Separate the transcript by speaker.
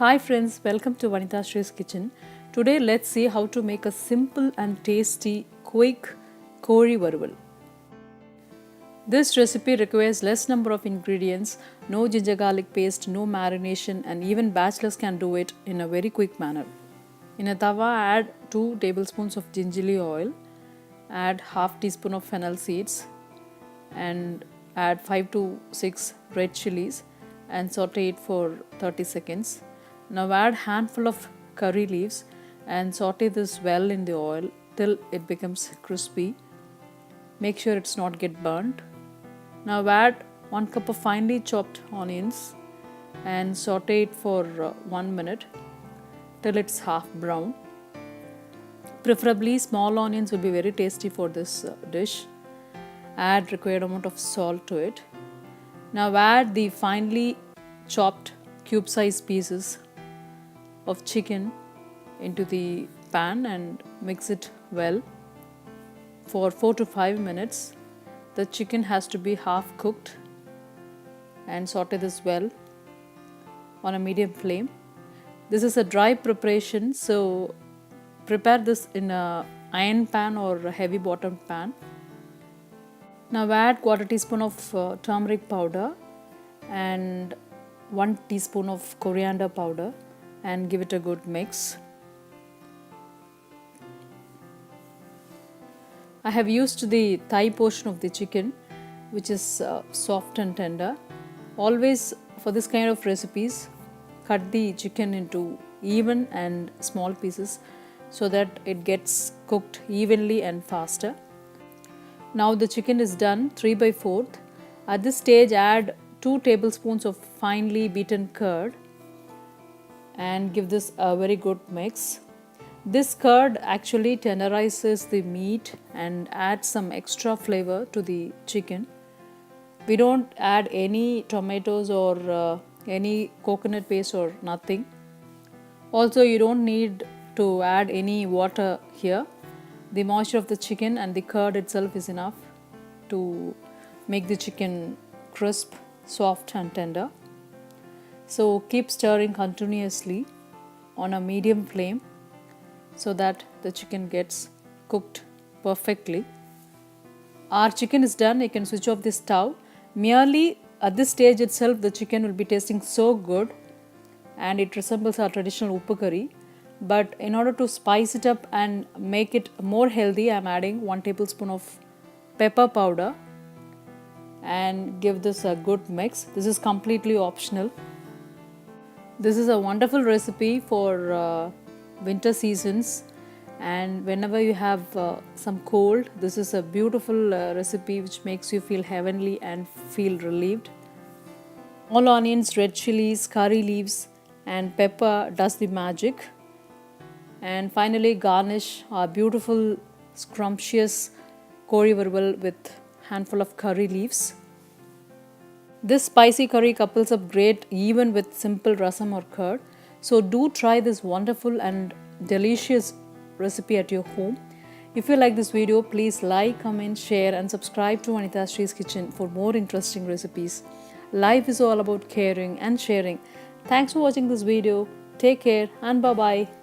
Speaker 1: Hi friends, welcome to Vanitha Shree's Kitchen. Today let's see how to make a simple and tasty quick Kozhi Varuval. This recipe requires less number of ingredients, no ginger garlic paste, no marination, and even bachelors can do it in a very quick manner. In a tawa, add 2 tablespoons of gingerly oil, add half teaspoon of fennel seeds, and add 5 to 6 red chilies and saute it for 30 seconds. Now add handful of curry leaves and saute this well in the oil till it becomes crispy. Make sure it's not get burnt. Now add 1 cup of finely chopped onions and saute it for 1 minute till it's half brown. Preferably small onions will be very tasty for this dish. Add required amount of salt to it. Now add the finely chopped cube size pieces of chicken into the pan and mix it well for 4 to 5 minutes. The chicken has to be half cooked and saute this well on a medium flame. This is a dry preparation, so prepare this in a iron pan or a heavy bottom pan. Now add quarter teaspoon of turmeric powder and 1 teaspoon of coriander powder and give it a good mix. I have used the thigh portion of the chicken, which is soft and tender. Always for this kind of recipes, cut the chicken into even and small pieces so that it gets cooked evenly and faster. Now the chicken is done 3/4. At this stage add 2 tablespoons of finely beaten curd and give this a very good mix. This curd actually tenderizes the meat and adds some extra flavor to the chicken. We don't add any tomatoes or any coconut paste or nothing. Also, you don't need to add any water here. The moisture of the chicken and the curd itself is enough to make the chicken crisp, soft and tender. So keep stirring continuously on a medium flame so that the chicken gets cooked perfectly. Our chicken is done. You can switch off the stove. Merely at this stage itself the chicken will be tasting so good and it resembles our traditional uppu curry. But in order to spice it up and make it more healthy, I am adding 1 tablespoon of pepper powder and give this a good mix. This is completely optional. This is a wonderful recipe for winter seasons, and whenever you have some cold, this is a beautiful recipe which makes you feel heavenly and feel relieved. All onions, red chilies, curry leaves and pepper does the magic. And finally garnish our beautiful scrumptious Kozhi Varuval with handful of curry leaves. This spicy curry couples up great even with simple rasam or curd. So do try this wonderful and delicious recipe at your home. If you like this video, please like, comment, share and subscribe to Vanitha Shree's Kitchen for more interesting recipes. Life is all about caring and sharing. Thanks for watching this video. Take care and bye-bye.